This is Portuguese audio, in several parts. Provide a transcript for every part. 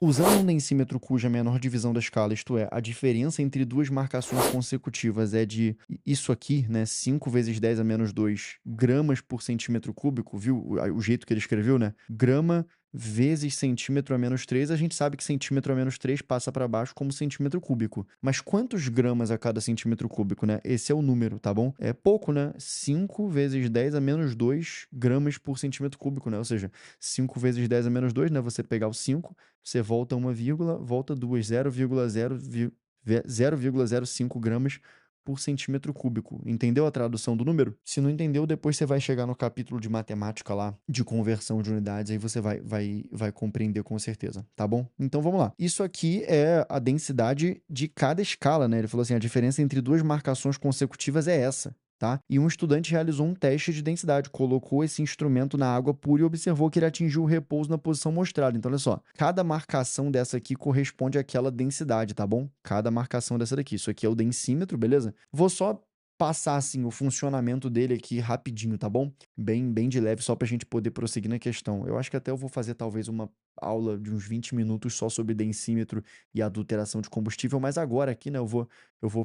Usando um densímetro cuja menor divisão da escala, isto é, a diferença entre duas marcações consecutivas é de isso aqui, né, 5 vezes 10 a menos 2 gramas por centímetro cúbico, viu o jeito que ele escreveu, né? Grama vezes centímetro a menos 3, a gente sabe que centímetro a menos 3 passa para baixo como centímetro cúbico. Mas quantos gramas a cada centímetro cúbico, né? Esse é o número, tá bom? É pouco, né? 5 vezes 10 a menos 2 gramas por centímetro cúbico, né? Ou seja, 5 vezes 10 a menos 2, né? Você pegar o 5, você volta uma vírgula, volta duas, 0,05 gramas por centímetro cúbico. Entendeu a tradução do número? Se não entendeu, depois você vai chegar no capítulo de matemática lá, de conversão de unidades, aí você vai compreender com certeza, tá bom? Então vamos lá. Isso aqui é a densidade de cada escala, né? Ele falou assim, a diferença entre duas marcações consecutivas é essa. Tá? E um estudante realizou um teste de densidade, colocou esse instrumento na água pura e observou que ele atingiu o repouso na posição mostrada. Então, olha só, cada marcação dessa aqui corresponde àquela densidade, tá bom? Cada marcação dessa daqui. Isso aqui é o densímetro, beleza? Vou só passar, assim, o funcionamento dele aqui rapidinho, tá bom? Bem de leve, só pra gente poder prosseguir na questão. Eu acho que até eu vou fazer, talvez, uma aula de uns 20 minutos só sobre densímetro e adulteração de combustível, mas agora aqui, né, eu vou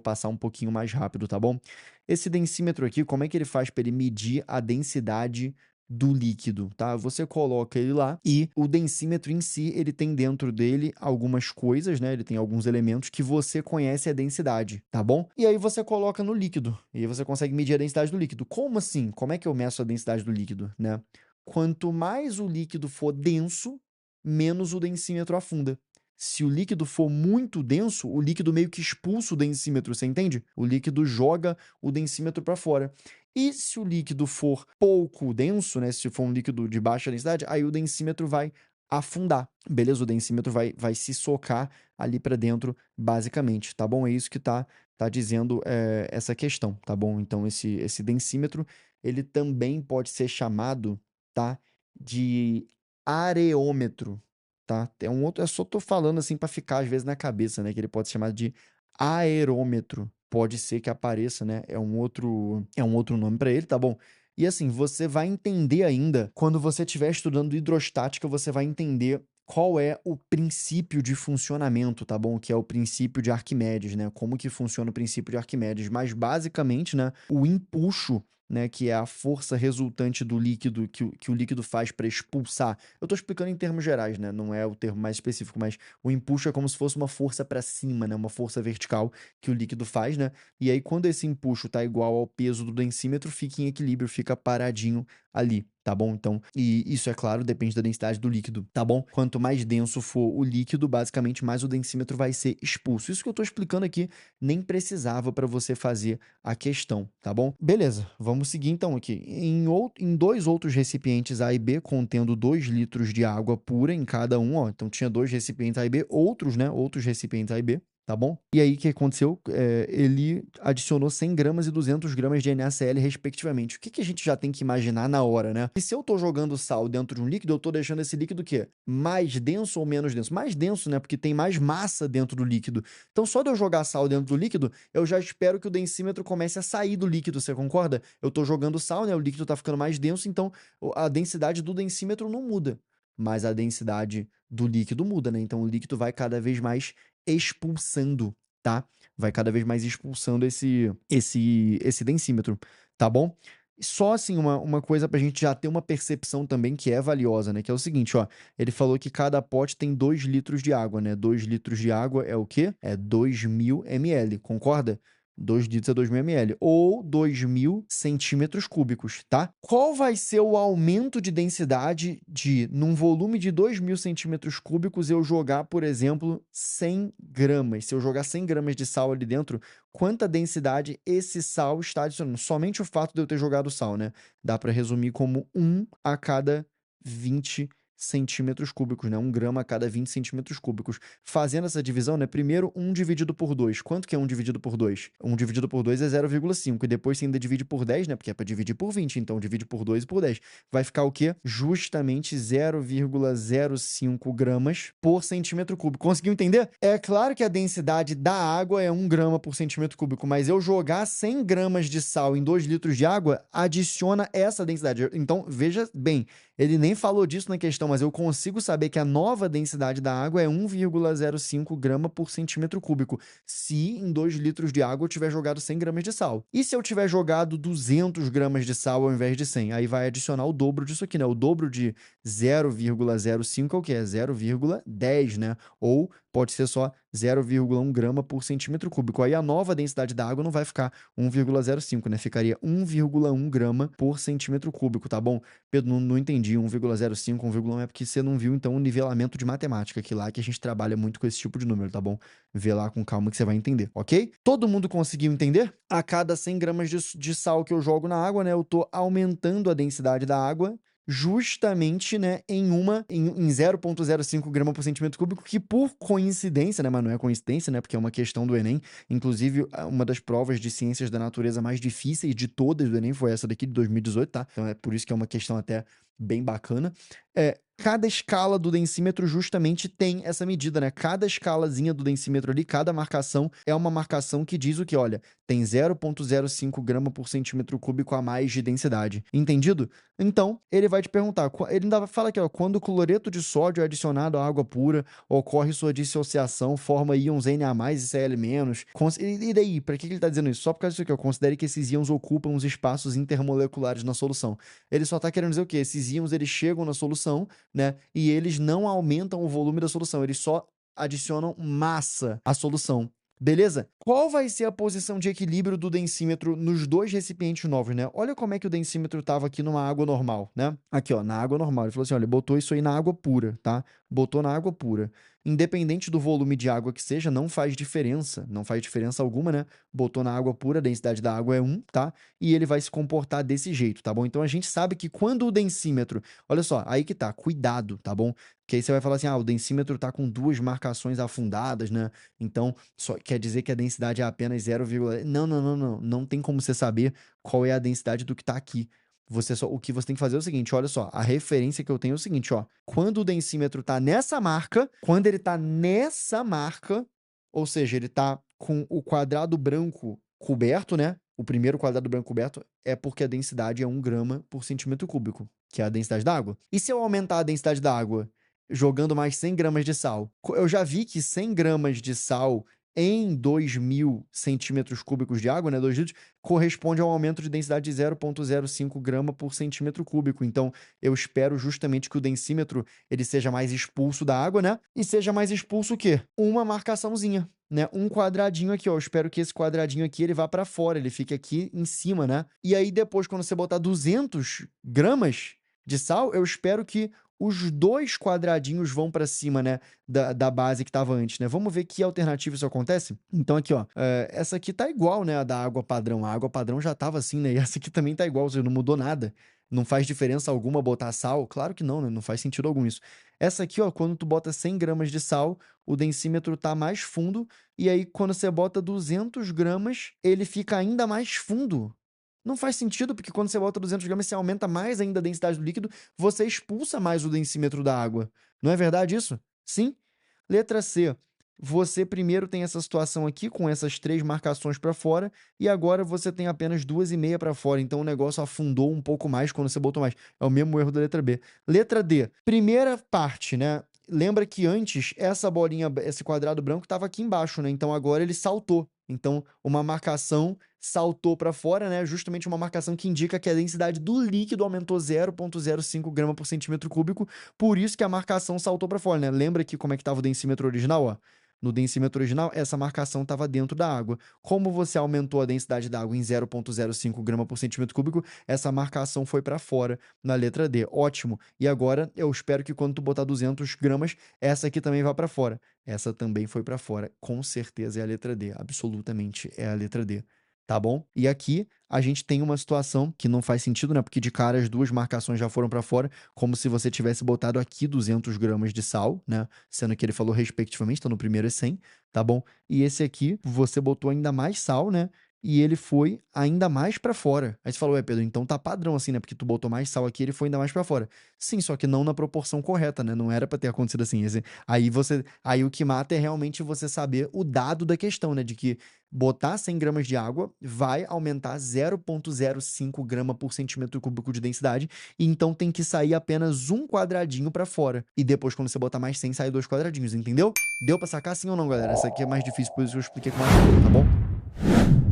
passar um pouquinho mais rápido, tá bom? Esse densímetro aqui, como é que ele faz para ele medir a densidade do líquido, tá? Você coloca ele lá e o densímetro em si, ele tem dentro dele algumas coisas, né? Ele tem alguns elementos que você conhece a densidade, tá bom? E aí você coloca no líquido e aí você consegue medir a densidade do líquido. Como assim? Como é que eu meço a densidade do líquido, né? Quanto mais o líquido for denso, menos o densímetro afunda. Se o líquido for muito denso, o líquido meio que expulsa o densímetro, você entende? O líquido joga o densímetro para fora. E se o líquido for pouco denso, né, se for um líquido de baixa densidade, aí o densímetro vai afundar, beleza? O densímetro vai se socar ali para dentro, basicamente, tá bom? É isso que tá dizendo essa questão, tá bom? Então, esse densímetro, ele também pode ser chamado, tá, de areômetro, tá? É só tô falando assim para ficar às vezes na cabeça, né, que ele pode ser chamado de aerômetro. Pode ser que apareça, né? É um outro nome para ele, tá bom? E assim, você vai entender ainda, quando você estiver estudando hidrostática, você vai entender qual é o princípio de funcionamento, tá bom? Que é o princípio de Arquimedes, né? Como que funciona o princípio de Arquimedes. Mas basicamente, né, o empuxo, né, que é a força resultante do líquido que o líquido faz para expulsar. Eu tô explicando em termos gerais, né? Não é o termo mais específico, mas o empuxo é como se fosse uma força para cima, né? Uma força vertical que o líquido faz, né? E aí quando esse empuxo tá igual ao peso do densímetro, fica em equilíbrio, fica paradinho ali, tá bom? Então, e isso é claro, depende da densidade do líquido, tá bom? Quanto mais denso for o líquido, basicamente mais o densímetro vai ser expulso. Isso que eu tô explicando aqui nem precisava para você fazer a questão, tá bom? Beleza, vamos seguir então aqui. Em dois outros recipientes A e B, contendo 2 litros de água pura em cada um, ó. Então tinha dois recipientes A e B, outros, né? Outros recipientes A e B. Tá bom? E aí, o que aconteceu? Ele adicionou 100 gramas e 200 gramas de NaCl, respectivamente. O que a gente já tem que imaginar na hora, né? E se eu tô jogando sal dentro de um líquido, eu tô deixando esse líquido o quê? Mais denso ou menos denso? Mais denso, né? Porque tem mais massa dentro do líquido. Então, só de eu jogar sal dentro do líquido, eu já espero que o densímetro comece a sair do líquido, você concorda? Eu tô jogando sal, né? O líquido tá ficando mais denso, então a densidade do densímetro não muda. Mas a densidade do líquido muda, né? Então, o líquido vai cada vez mais expulsando, tá? Vai cada vez mais expulsando esse densímetro, tá bom? Só assim, uma coisa pra gente já ter uma percepção também que é valiosa, né? Que é o seguinte, ó. Ele falou que cada pote tem 2 litros de água, né? 2 litros de água é o quê? É 2.000 ml, concorda? 2 litros é 2.000 ml, ou 2.000 centímetros cúbicos, tá? Qual vai ser o aumento de densidade num volume de 2.000 centímetros cúbicos, eu jogar, por exemplo, 100 gramas? Se eu jogar 100 gramas de sal ali dentro, quanta densidade esse sal está adicionando? Somente o fato de eu ter jogado sal, né? Dá para resumir como 1 a cada 20 centímetros cúbicos, né? 1 grama a cada 20 centímetros cúbicos. Fazendo essa divisão, né? Primeiro, 1 dividido por 2. Quanto que é 1 dividido por 2? 1 dividido por 2 é 0,5. E depois você ainda divide por 10, né? Porque é para dividir por 20. Então, divide por 2 e por 10. Vai ficar o quê? Justamente 0,05 gramas por centímetro cúbico. Conseguiu entender? É claro que a densidade da água é 1 grama por centímetro cúbico, mas eu jogar 100 gramas de sal em 2 litros de água adiciona essa densidade. Então, veja bem, ele nem falou disso na questão questão, mas eu consigo saber que a nova densidade da água é 1,05 grama por centímetro cúbico, se em 2 litros de água eu tiver jogado 100 gramas de sal. E se eu tiver jogado 200 gramas de sal ao invés de 100? Aí vai adicionar o dobro disso aqui, né? O dobro de 0,05 é o quê? É 0,10, né? Ou pode ser só 0,1 grama por centímetro cúbico. Aí a nova densidade da água não vai ficar 1,05, né? Ficaria 1,1 grama por centímetro cúbico, tá bom? Pedro, não entendi 1,05, 1,1 é porque você não viu, então, o nivelamento de matemática, que lá que a gente trabalha muito com esse tipo de número, tá bom? Vê lá com calma que você vai entender, ok? Todo mundo conseguiu entender? A cada 100 gramas de sal que eu jogo na água, né, eu tô aumentando a densidade da água justamente, né, em 0,05 grama por centímetro cúbico, que por coincidência, né, mas não é coincidência, né, porque é uma questão do Enem, inclusive uma das provas de ciências da natureza mais difíceis de todas do Enem foi essa daqui de 2018, tá? Então é por isso que é uma questão até bem bacana. Cada escala do densímetro justamente tem essa medida, né? Cada escalazinha do densímetro ali, cada marcação é uma marcação que diz o que, olha, tem 0,05 grama por centímetro cúbico a mais de densidade. Entendido? Então, ele vai te perguntar, ele ainda fala aqui, ó, quando o cloreto de sódio é adicionado à água pura, ocorre sua dissociação, forma íons Na+ e Cl-. E daí, para que ele está dizendo isso? Só por causa disso aqui, eu considere que esses íons ocupam os espaços intermoleculares na solução. Ele só está querendo dizer o quê? Esses íons, eles chegam na solução, né? E eles não aumentam o volume da solução, eles só adicionam massa à solução. Beleza? Qual vai ser a posição de equilíbrio do densímetro nos dois recipientes novos, né? Olha como é que o densímetro estava aqui numa água normal, né? Aqui, ó, na água normal. Ele falou assim, olha, botou isso aí na água pura, tá? Botou na água pura. Independente do volume de água que seja, não faz diferença. Não faz diferença alguma, né? Botou na água pura, a densidade da água é 1, tá? E ele vai se comportar desse jeito, tá bom? Então a gente sabe que quando o densímetro... Olha só, aí que tá, cuidado, tá bom? Porque aí você vai falar assim, o densímetro tá com 2 marcações afundadas, né? Então, só quer dizer que a densidade é apenas 0, não, não, não, não. Não tem como você saber qual é a densidade do que tá aqui. O que você tem que fazer é o seguinte, olha só, a referência que eu tenho é o seguinte, ó. Quando o densímetro tá nessa marca, quando ele tá nessa marca, ou seja, ele tá com o quadrado branco coberto, né? O primeiro quadrado branco coberto é porque a densidade é 1 grama por centímetro cúbico, que é a densidade da água. E se eu aumentar a densidade da água jogando mais 100 gramas de sal? Eu já vi que 100 gramas de sal em 2.000 centímetros cúbicos de água, né, 2 litros, corresponde a um aumento de densidade de 0,05 grama por centímetro cúbico. Então, eu espero justamente que o densímetro ele seja mais expulso da água, né? E seja mais expulso o quê? Uma marcaçãozinha, né? Um quadradinho aqui, ó. Eu espero que esse quadradinho aqui ele vá para fora, ele fique aqui em cima, né? E aí depois, quando você botar 200 gramas de sal, eu espero que os 2 quadradinhos vão para cima, né, da base que estava antes, né? Vamos ver que alternativa isso acontece? Então aqui, ó, essa aqui tá igual, né, a da água padrão. A água padrão já tava assim, né? E essa aqui também tá igual, ou seja, não mudou nada. Não faz diferença alguma botar sal? Claro que não, né? Não faz sentido algum isso. Essa aqui, ó, quando tu bota 100 gramas de sal, o densímetro tá mais fundo, e aí quando você bota 200 gramas, ele fica ainda mais fundo. Não faz sentido, porque quando você bota 200 gramas, você aumenta mais ainda a densidade do líquido, você expulsa mais o densímetro da água. Não é verdade isso? Sim? Letra C. Você primeiro tem essa situação aqui, com essas 3 marcações para fora, e agora você tem apenas 2,5 para fora. Então o negócio afundou um pouco mais quando você botou mais. É o mesmo erro da letra B. Letra D. Primeira parte, né? Lembra que antes essa bolinha, esse quadrado branco estava aqui embaixo, né? Então agora ele saltou. Então uma marcação saltou para fora, né? Justamente uma marcação que indica que a densidade do líquido aumentou 0,05 grama por centímetro cúbico, por isso que a marcação saltou para fora, né? Lembra aqui como é que estava o densímetro original, ó? No densímetro original, essa marcação estava dentro da água. Como você aumentou a densidade da água em 0,05 grama por centímetro cúbico, essa marcação foi para fora na letra D. Ótimo. E agora eu espero que quando tu botar 200 gramas, essa aqui também vá para fora. Essa também foi para fora. Com certeza é a letra D. Absolutamente é a letra D. Tá bom? E aqui a gente tem uma situação que não faz sentido, né? Porque de cara as 2 marcações já foram para fora, como se você tivesse botado aqui 200 gramas de sal, né? Sendo que ele falou respectivamente, então no primeiro é 100, tá bom? E esse aqui, você botou ainda mais sal, né? e ele foi ainda mais pra fora. Aí você falou, ué, Pedro, então tá padrão assim, né? Porque tu botou mais sal aqui, ele foi ainda mais pra fora. Sim, só que não na proporção correta, né? Não era pra ter acontecido assim. Aí o que mata é realmente você saber o dado da questão, né? De que botar 100 gramas de água vai aumentar 0,05 grama por centímetro cúbico de densidade, e então tem que sair apenas um quadradinho pra fora. E depois, quando você botar mais 100, sai 2 quadradinhos, entendeu? Deu pra sacar sim ou não, galera? Essa aqui é mais difícil, por isso que eu expliquei com mais calma, tá bom?